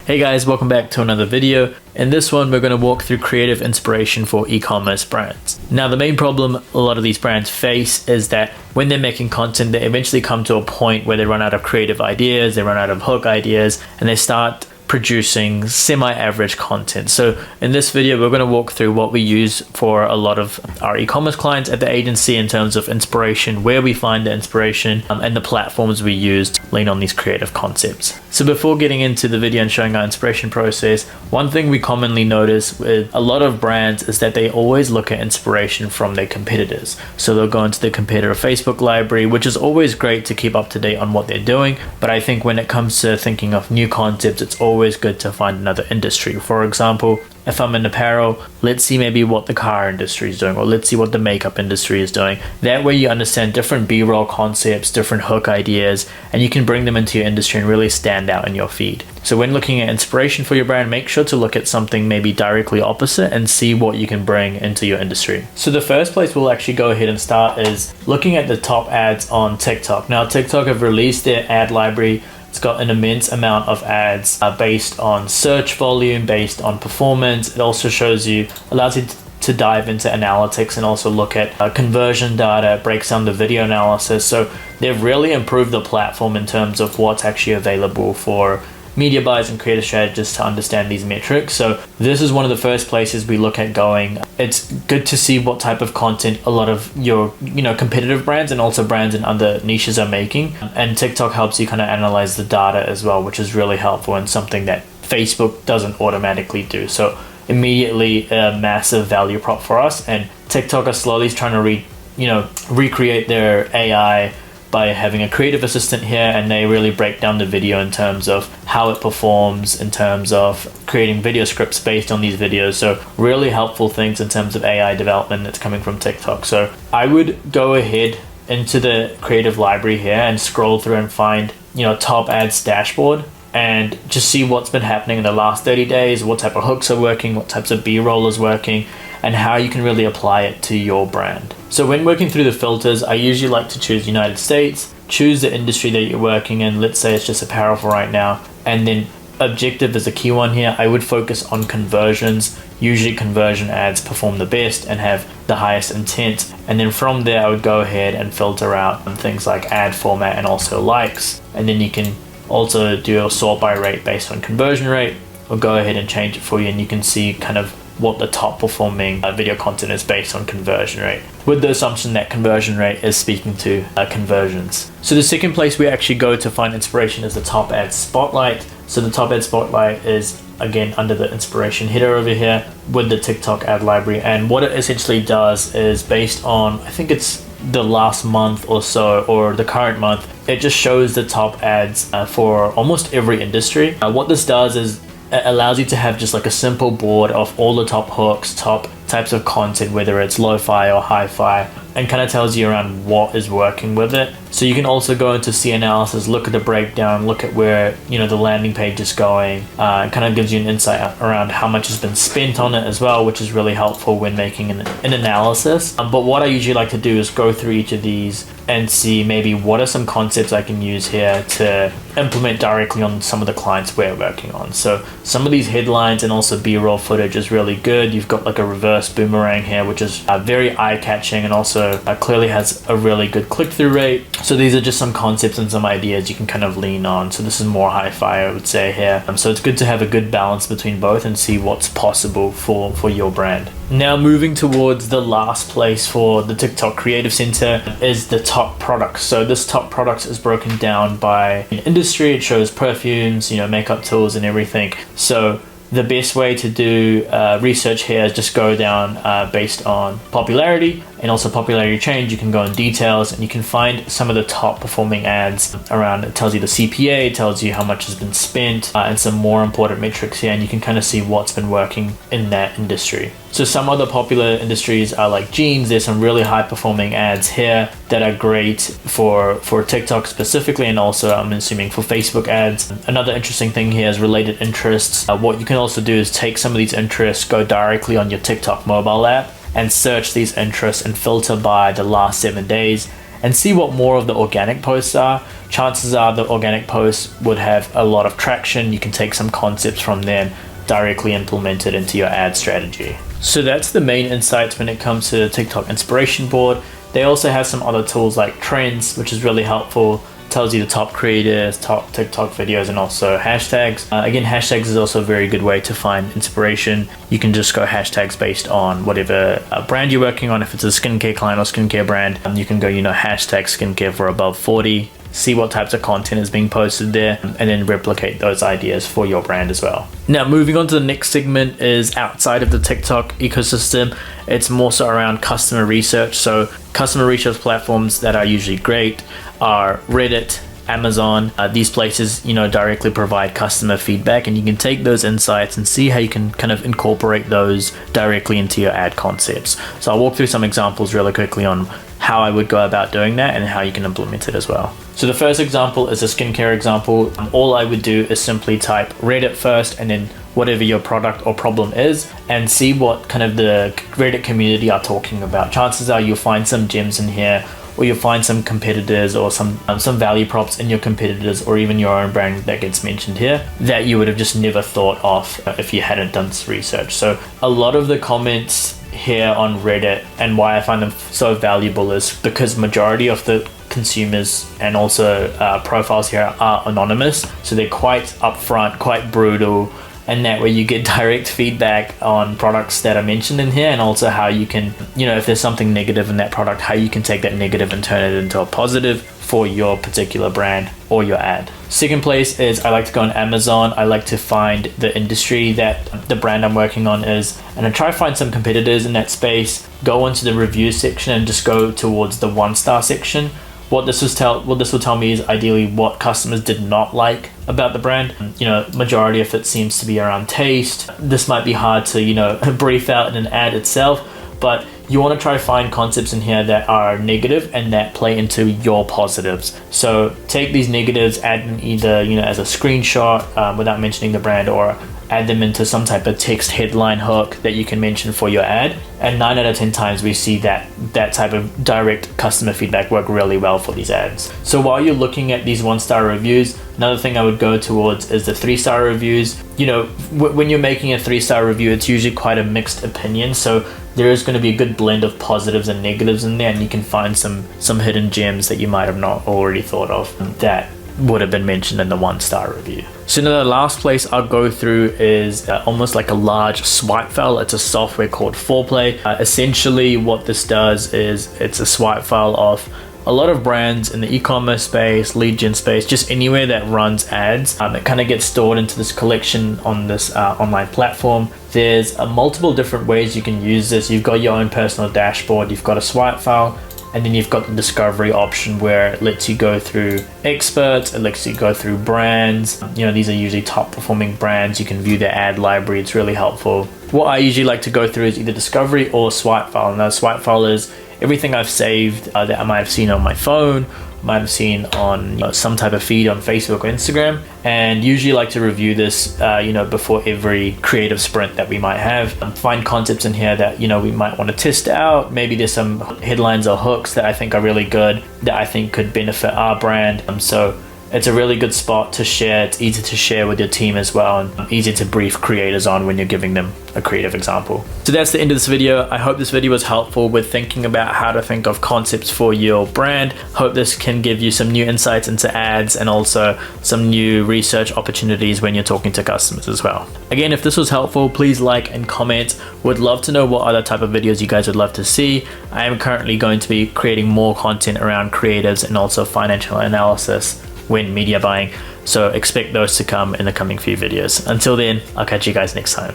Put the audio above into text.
Hey guys, welcome back to another video. In this one, we're going to walk through creative inspiration for e-commerce brands. Now, the main problem a lot of these brands face is that when they're making content, they eventually come to a point where they run out of creative ideas, they run out of hook ideas, and they start producing semi-average content. So in this video, we're going to walk through what we use for a lot of our e-commerce clients at the agency in terms of inspiration, where we find the inspiration, and the platforms we use to lean on these creative concepts. So before getting into the video and showing our inspiration process, one thing we commonly notice with a lot of brands is that they always look at inspiration from their competitors. So they'll go into the competitor Facebook library, which is always great to keep up to date on what they're doing. But I think when it comes to thinking of new concepts, it's always good to find another industry. For example, if I'm in apparel, let's see maybe what the car industry is doing, or let's see what the makeup industry is doing. That way you understand different B-roll concepts, different hook ideas, and you can bring them into your industry and really stand out in your feed. So when looking at inspiration for your brand, make sure to look at something maybe directly opposite and see what you can bring into your industry. So the first place we'll actually go ahead and start is looking at the top ads on TikTok. Now, TikTok have released their ad library. It's got an immense amount of ads based on search volume, based on performance. It also allows you to dive into analytics and also look at conversion data, breaks down the video analysis. So they've really improved the platform in terms of what's actually available for media buyers and creative strategists to understand these metrics. So this is one of the first places we look at going. It's good to see what type of content a lot of your competitive brands and also brands in other niches are making. And TikTok helps you kind of analyze the data as well, which is really helpful and something that Facebook doesn't automatically do. So immediately a massive value prop for us. And TikTok are slowly trying to recreate their AI by having a creative assistant here, and they really break down the video in terms of how it performs, in terms of creating video scripts based on these videos. So really helpful things in terms of AI development that's coming from TikTok. So I would go ahead into the creative library here and scroll through and find top ads dashboard and just see what's been happening in the last 30 days, what type of hooks are working, what types of B-roll is working, and how you can really apply it to your brand. So when working through the filters, I usually like to choose United States, choose the industry that you're working in. Let's say it's just apparel for right now. And then objective is a key one here. I would focus on conversions. Usually conversion ads perform the best and have the highest intent. And then from there, I would go ahead and filter out things like ad format and also likes. And then you can also do a sort by rate based on conversion rate. We'll go ahead and change it for you, and you can see kind of what the top performing video content is based on conversion rate, with the assumption that conversion rate is speaking to conversions. So the second place we actually go to find inspiration is the top ad spotlight. So the top ad spotlight is again under the inspiration header over here with the TikTok ad library. And what it essentially does is based on, I think it's the last month or so, or the current month, it just shows the top ads for almost every industry. What this does is it allows you to have just like a simple board of all the top hooks, top types of content, whether it's lo-fi or hi-fi, and kind of tells you around what is working with it. So you can also go into see analysis, look at the breakdown, look at where the landing page is going. It kind of gives you an insight around how much has been spent on it as well, which is really helpful when making an analysis. But what I usually like to do is go through each of these and see maybe what are some concepts I can use here to implement directly on some of the clients we're working on. So some of these headlines and also B-roll footage is really good. You've got like a reverse boomerang here, which is very eye-catching and also clearly has a really good click-through rate. So these are just some concepts and some ideas you can kind of lean on. So this is more hi-fi, I would say here. So it's good to have a good balance between both and see what's possible for your brand. Now moving towards the last place for the TikTok Creative Center is the top products. So this top products is broken down by industry. It shows perfumes, makeup tools and everything. So the best way to do research here is just go down based on popularity and also popularity change. You can go in details and you can find some of the top performing ads around. It tells you the CPA, it tells you how much has been spent, and some more important metrics here, and you can kind of see what's been working in that industry. So some other popular industries are like jeans. There's some really high performing ads here that are great for TikTok specifically, and also I'm assuming for Facebook ads. Another interesting thing here is related interests. What you can also do is take some of these interests, go directly on your TikTok mobile app and search these interests and filter by the last 7 days. and see what more of the organic posts are. Chances are the organic posts would have a lot of traction. You can take some concepts from them, directly implement it into your ad strategy. So that's the main insights when it comes to the TikTok inspiration board. They also have some other tools like trends, which is really helpful. Tells you the top creators, top TikTok videos, and also hashtags. Again, hashtags is also a very good way to find inspiration. You can just go hashtags based on whatever brand you're working on. If it's a skincare client or skincare brand, you can go, hashtag skincare for above 40. See what types of content is being posted there, and then replicate those ideas for your brand as well. Now, moving on to the next segment is outside of the TikTok ecosystem. It's more so around customer research. So customer research platforms that are usually great are Reddit, Amazon. These places, directly provide customer feedback, and you can take those insights and see how you can kind of incorporate those directly into your ad concepts. So I'll walk through some examples really quickly on how I would go about doing that and how you can implement it as well. So the first example is a skincare example. All I would do is simply type Reddit first and then whatever your product or problem is, and see what kind of the Reddit community are talking about. Chances are you'll find some gems in here, or you'll find some competitors or some value props in your competitors, or even your own brand that gets mentioned here that you would have just never thought of if you hadn't done this research. So a lot of the comments here on Reddit, and why I find them so valuable, is because majority of the consumers and also profiles here are anonymous, so they're quite upfront, quite brutal, and that way you get direct feedback on products that are mentioned in here, and also how you can, if there's something negative in that product, how you can take that negative and turn it into a positive for your particular brand or your ad. Second place is I like to go on Amazon. I like to find the industry that the brand I'm working on is, and I try to find some competitors in that space, go into the review section and just go towards the 1-star section. What this will tell me is ideally what customers did not like about the brand. Majority of it seems to be around taste. This might be hard to, brief out in an ad itself, but you want to try to find concepts in here that are negative and that play into your positives. So take these negatives, add them either, as a screenshot without mentioning the brand, or add them into some type of text headline hook that you can mention for your ad. And 9 out of 10 times we see that type of direct customer feedback work really well for these ads. So while you're looking at these 1-star reviews, another thing I would go towards is the 3-star reviews. When you're making a 3-star review, it's usually quite a mixed opinion. So there is going to be a good blend of positives and negatives in there, and you can find some hidden gems that you might have not already thought of that would have been mentioned in the 1-star review. So now the last place I'll go through is almost like a large swipe file. It's a software called Foreplay. Essentially what this does is it's a swipe file of a lot of brands in the e-commerce space, lead gen space, just anywhere that runs ads. It kind of gets stored into this collection on this online platform. There's multiple different ways you can use this. You've got your own personal dashboard, you've got a swipe file, and then you've got the discovery option where it lets you go through experts, it lets you go through brands. These are usually top performing brands. You can view their ad library. It's really helpful. What I usually like to go through is either discovery or swipe file. Now, swipe file is everything I've saved that I might have seen on my phone, might have seen on some type of feed on Facebook or Instagram, and usually like to review this before every creative sprint that we might have. Find concepts in here that we might want to test out. Maybe there's some headlines or hooks that I think are really good that I think could benefit our brand. So it's a really good spot to share. It's easy to share with your team as well, and easy to brief creators on when you're giving them a creative example. So that's the end of this video. I hope this video was helpful with thinking about how to think of concepts for your brand. Hope this can give you some new insights into ads and also some new research opportunities when you're talking to customers as well. Again, if this was helpful, please like and comment. Would love to know what other type of videos you guys would love to see. I am currently going to be creating more content around creatives and also financial analysis when media buying, so expect those to come in the coming few videos. Until then, I'll catch you guys next time.